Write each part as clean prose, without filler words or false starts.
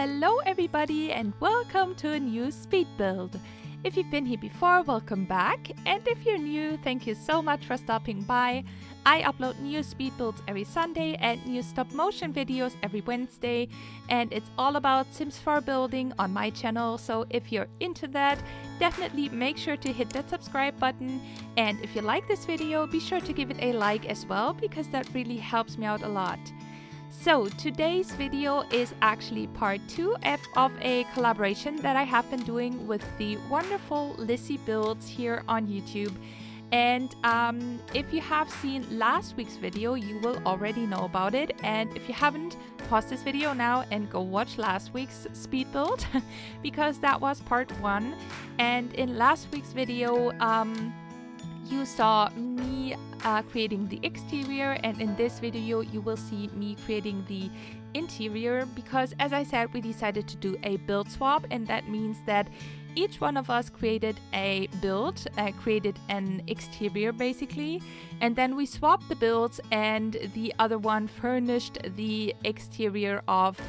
Hello everybody and welcome to a new speed build. If you've been here before, welcome back, and if you're new, thank you so much for stopping by. I upload new speed builds every Sunday and new stop motion videos every Wednesday, and it's all about Sims 4 building on my channel, so if you're into that, definitely make sure to hit that subscribe button, and if you like this video, be sure to give it a like as well, because that really helps me out a lot. So today's video is actually part 2 of a collaboration that I have been doing with the wonderful LissyBuilds here on YouTube. And if you have seen last week's video, you will already know about it. And if you haven't, pause this video now and go watch last week's speed build because that was part 1. And in last week's video, you saw me creating the exterior, and in this video you will see me creating the interior, because as I said, we decided to do a build swap, and that means that each one of us created a build, created an exterior basically, and then we swapped the builds and the other one furnished the exterior of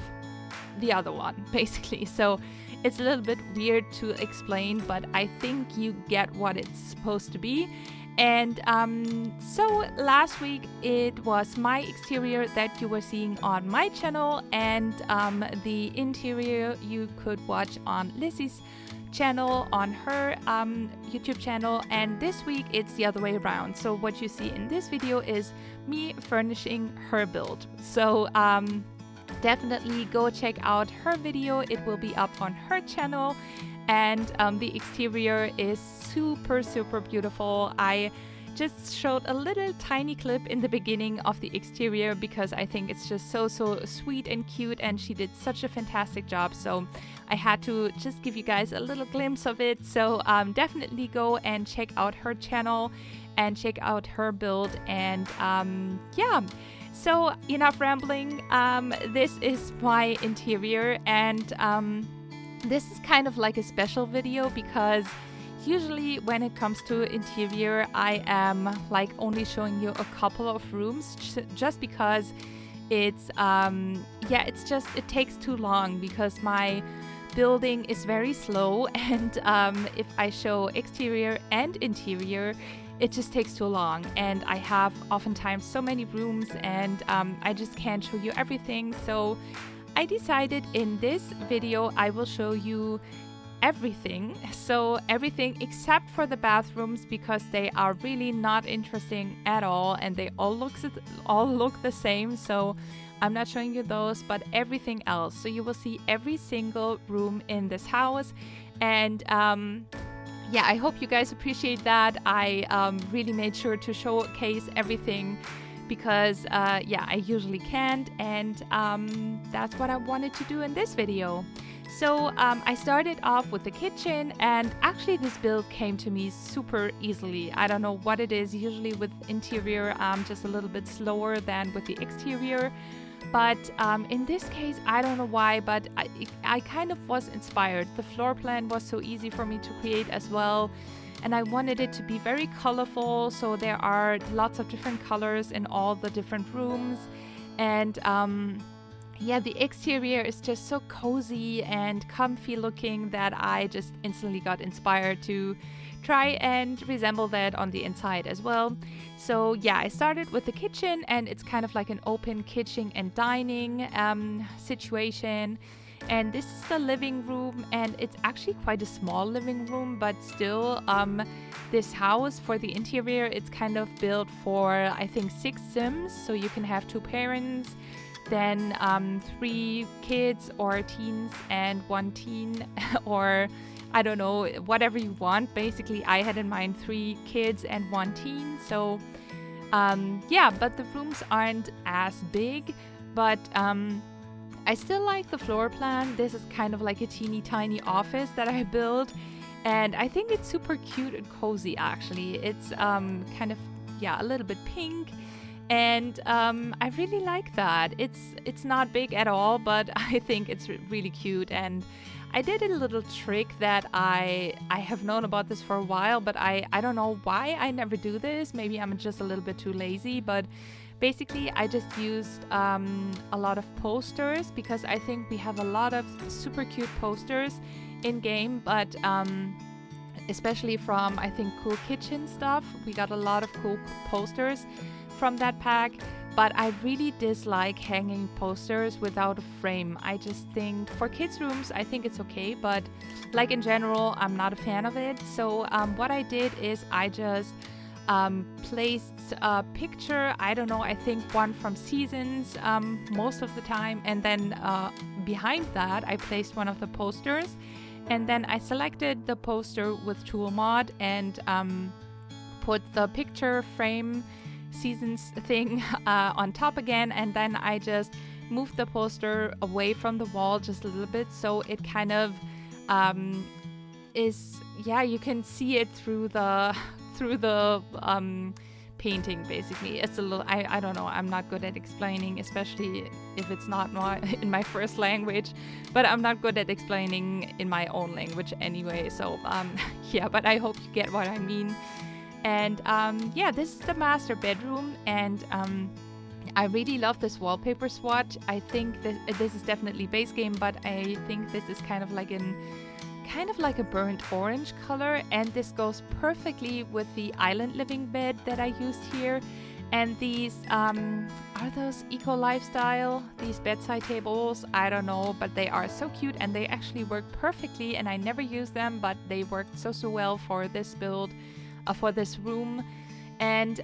the other one basically. So it's a little bit weird to explain, but I think you get what it's supposed to be. And so last week it was my exterior that you were seeing on my channel, and the interior you could watch on Lissy's channel, on her YouTube channel, and this week it's the other way around. So what you see in this video is me furnishing her build. So definitely go check out her video, it will be up on her channel, and the exterior is super beautiful. I just showed a little tiny clip in the beginning of the exterior because I think it's just so sweet and cute, and she did such a fantastic job, so I had to just give you guys a little glimpse of it. So definitely go and check out her channel and check out her build, and yeah. So enough rambling, this is my interior, and this is kind of like a special video because usually when it comes to interior, I am like only showing you a couple of rooms just because it's yeah, it takes too long because my building is very slow, and if I show exterior and interior, it just takes too long, and I have oftentimes so many rooms, and I just can't show you everything. So I decided in this video I will show you everything. So everything except for the bathrooms, because they are really not interesting at all, and they all look the same. So I'm not showing you those, but everything else. So you will see every single room in this house, and yeah, I hope you guys appreciate that. I really made sure to showcase everything because yeah, I usually can't, and that's what I wanted to do in this video. So I started off with the kitchen, and actually this build came to me super easily. I don't know what it is. Usually with interior I'm just a little bit slower than with the exterior, but in this case I don't know why, but I kind of was inspired. The floor plan was so easy for me to create as well, and I wanted it to be very colorful, so there are lots of different colors in all the different rooms, and yeah, the exterior is just so cozy and comfy looking that I just instantly got inspired to try and resemble that on the inside as well. So yeah, I started with the kitchen, and it's kind of like an open kitchen and dining situation. And this is the living room, and it's actually quite a small living room, but still this house for the interior, it's kind of built for I think 6 Sims, so you can have 2 parents, then 3 kids or teens and 1 teen, or I don't know, whatever you want. Basically I had in mind 3 kids and 1 teen. So yeah, but the rooms aren't as big, but I still like the floor plan. This is kind of like a teeny tiny office that I built, and I think it's super cute and cozy actually. It's kind of, yeah, a little bit pink, and I really like that. It's not big at all, but I think it's really cute. And I did a little trick that I have known about this for a while, but I don't know why I never do this. Maybe I'm just a little bit too lazy, but Basically, I just used a lot of posters because I think we have a lot of super cute posters in game, but especially from, I think, Cool Kitchen stuff. We got a lot of cool posters from that pack, but I really dislike hanging posters without a frame. I just think for kids' rooms, I think it's okay, but like in general, I'm not a fan of it. So what I did is I just placed a picture, I don't know, I think one from Seasons most of the time, and then behind that I placed one of the posters, and then I selected the poster with Tool Mod and put the picture frame Seasons thing on top again, and then I just moved the poster away from the wall just a little bit, so it kind of is, yeah, you can see it through the painting. Basically, it's a little, I don't know, I'm not good at explaining, especially if it's not in my first language, but I'm not good at explaining in my own language anyway, so yeah, but I hope you get what I mean. And yeah, this is the master bedroom, and I really love this wallpaper swatch. I think this is definitely base game, but I think this is kind of like a burnt orange color, and this goes perfectly with the island living bed that I used here. And these are those eco lifestyle, these bedside tables, I don't know, but they are so cute and they actually work perfectly, and I never use them, but they worked so well for this build, for this room. And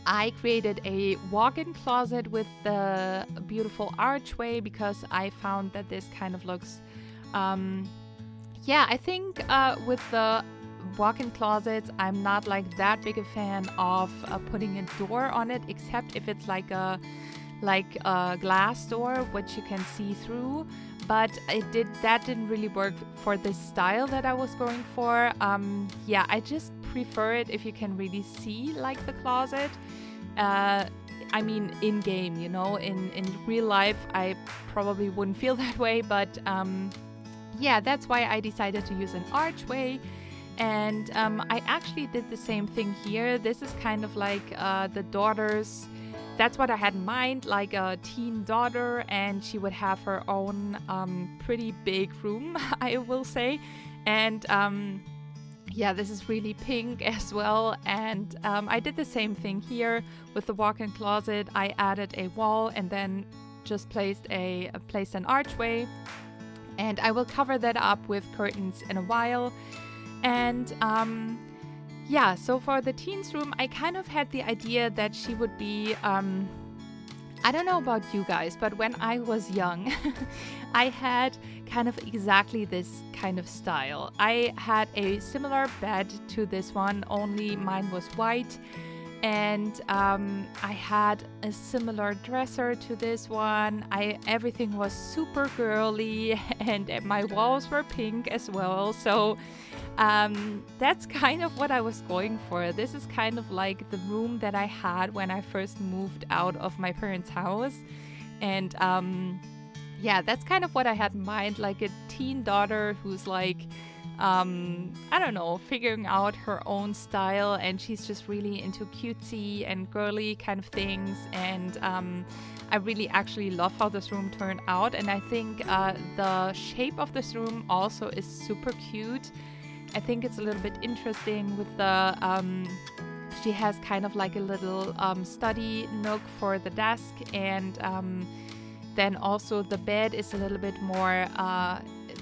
I created a walk-in closet with the beautiful archway because I found that this kind of looks yeah, I think with the walk-in closets, I'm not like that big a fan of putting a door on it, except if it's like a glass door which you can see through. But that didn't really work for this style that I was going for. Yeah, I just prefer it if you can really see like the closet. I mean, in game, you know, in real life, I probably wouldn't feel that way, but yeah, that's why I decided to use an archway. And I actually did the same thing here. This is kind of like the daughter's, that's what I had in mind, like a teen daughter, and she would have her own pretty big room, I will say. And yeah, this is really pink as well. And I did the same thing here with the walk-in closet. I added a wall and then just placed an archway. And I will cover that up with curtains in a while. And yeah, so for the teens room, I kind of had the idea that she would be, I don't know about you guys, but when I was young, I had kind of exactly this kind of style. I had a similar bed to this one, only mine was white. And I had a similar dresser to this one. Everything was super girly, and my walls were pink as well. So that's kind of what I was going for. This is kind of like the room that I had when I first moved out of my parents' house. And yeah, that's kind of what I had in mind, like a teen daughter who's like, I don't know, figuring out her own style, and she's just really into cutesy and girly kind of things. And I really actually love how this room turned out, and I think the shape of this room also is super cute. I think it's a little bit interesting with the she has kind of like a little study nook for the desk, and then also the bed is a little bit more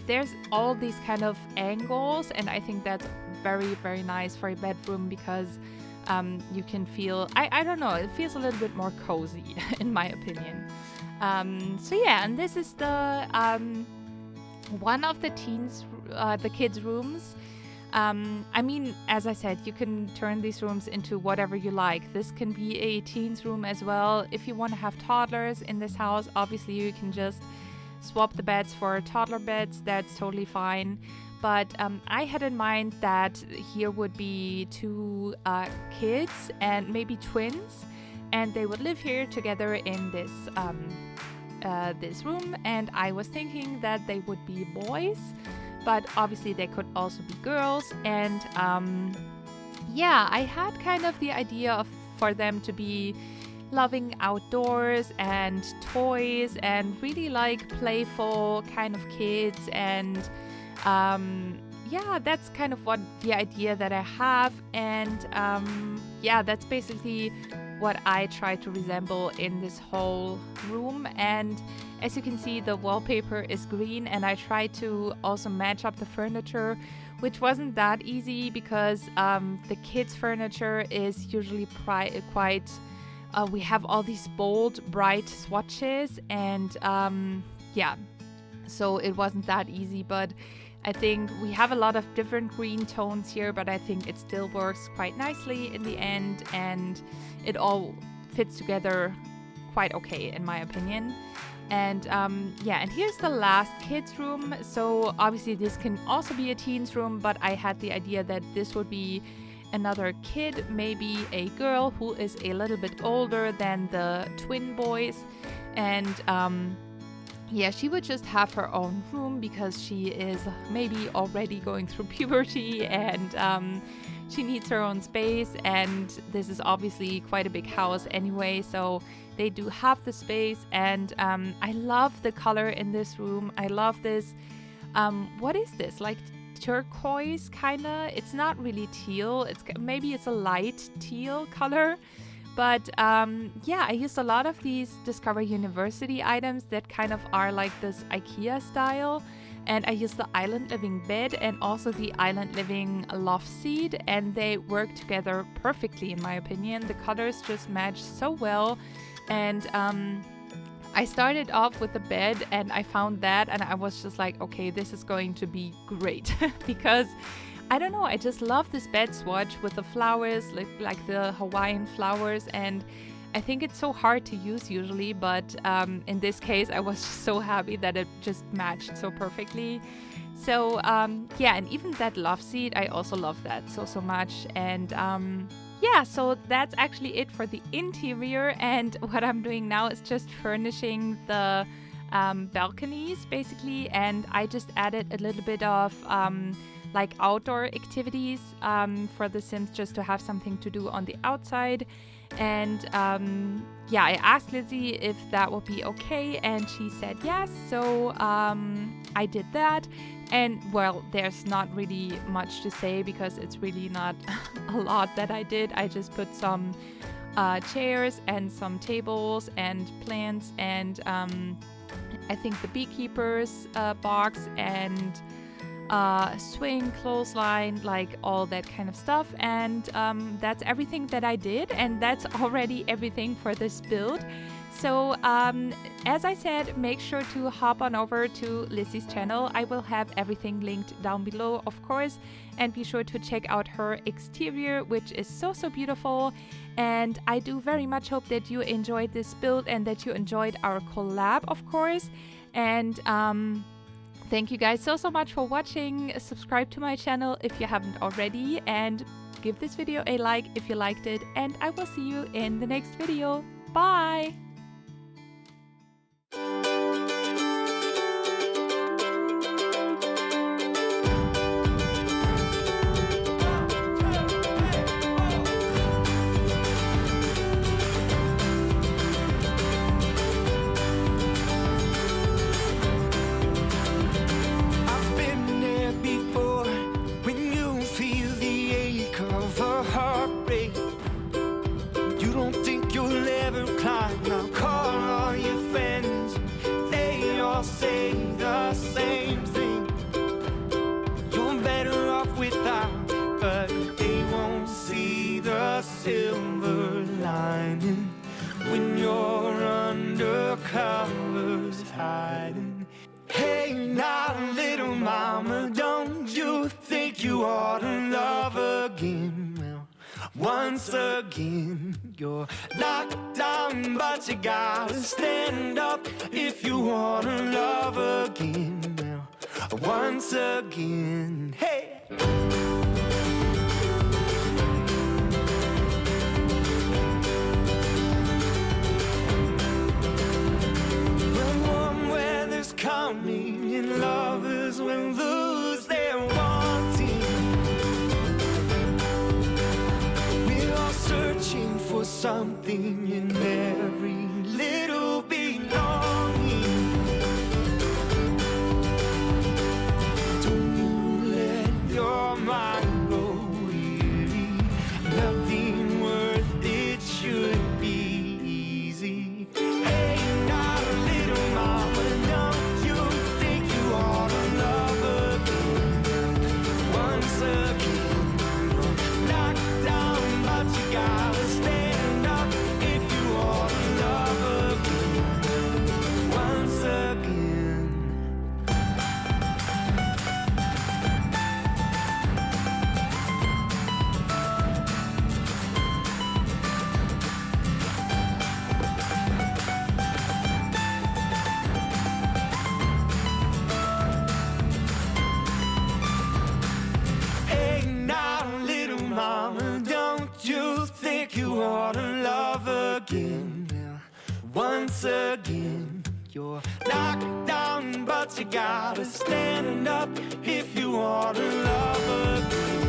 there's all these kind of angles, and I think that's very, very nice for a bedroom because you can feel, I don't know, it feels a little bit more cozy in my opinion. So yeah, and this is the one of the kids' rooms. I mean, as I said, you can turn these rooms into whatever you like. This can be a teen's room as well. If you want to have toddlers in this house, obviously you can just swap the beds for toddler beds. That's totally fine. But I had in mind that here would be two kids and maybe twins, and they would live here together in this this room. And I was thinking that they would be boys, but obviously they could also be girls. And yeah, I had kind of the idea for them to be loving outdoors and toys and really like playful kind of kids. And yeah, that's kind of what the idea that I have. And yeah, that's basically what I try to resemble in this whole room. And as you can see, the wallpaper is green, and I try to also match up the furniture, which wasn't that easy because the kids' furniture is usually quite we have all these bold, bright swatches, and yeah, so it wasn't that easy. But I think we have a lot of different green tones here, but I think it still works quite nicely in the end, and it all fits together quite okay in my opinion. And yeah, and here's the last kids room. So obviously this can also be a teens room, but I had the idea that this would be another kid, maybe a girl who is a little bit older than the twin boys. And yeah, she would just have her own room because she is maybe already going through puberty, and she needs her own space. And this is obviously quite a big house anyway, so they do have the space. And I love the color in this room. I love this, what is this, like turquoise kinda? It's not really teal, maybe it's a light teal color. But yeah, I used a lot of these Discover University items that kind of are like this IKEA style. And I used the Island Living bed and also the Island Living loft seat, and they work together perfectly in my opinion. The colors just match so well. And I started off with the bed, and I found that, and I was just like, okay, this is going to be great because I don't know, I just love this bed swatch with the flowers, like the Hawaiian flowers, and I think it's so hard to use usually, but in this case I was just so happy that it just matched so perfectly. So yeah, and even that love seat, I also love that so much. And yeah, so that's actually it for the interior, and what I'm doing now is just furnishing the balconies basically, and I just added a little bit of like outdoor activities for the Sims, just to have something to do on the outside. And yeah, I asked Lizzie if that would be okay, and she said yes. So I did that. And well, there's not really much to say because it's really not a lot that I did. I just put some chairs and some tables and plants, and I think the beekeeper's box and swing, clothesline, like all that kind of stuff. And that's everything that I did, and that's already everything for this build. So as I said, make sure to hop on over to Lissy's channel. I will have everything linked down below, of course, and be sure to check out her exterior, which is so beautiful. And I do very much hope that you enjoyed this build and that you enjoyed our collab, of course. And thank you guys so much for watching. Subscribe to my channel if you haven't already, and give this video a like if you liked it, and I will see you in the next video. Bye! Say the same thing. You're better off without, but they won't see the silver lining when you're under covers hiding. Hey now, little mama, don't you think you ought to love again? Well, once again, you're knocked down, but you gotta stand up if you wanna love again. Well, once again, hey. When warm weather's coming and lovers will lose their wanting, we're all searching for something in there. make you wanna love again. Once again, you're knocked down, but you gotta stand up if you wanna love again.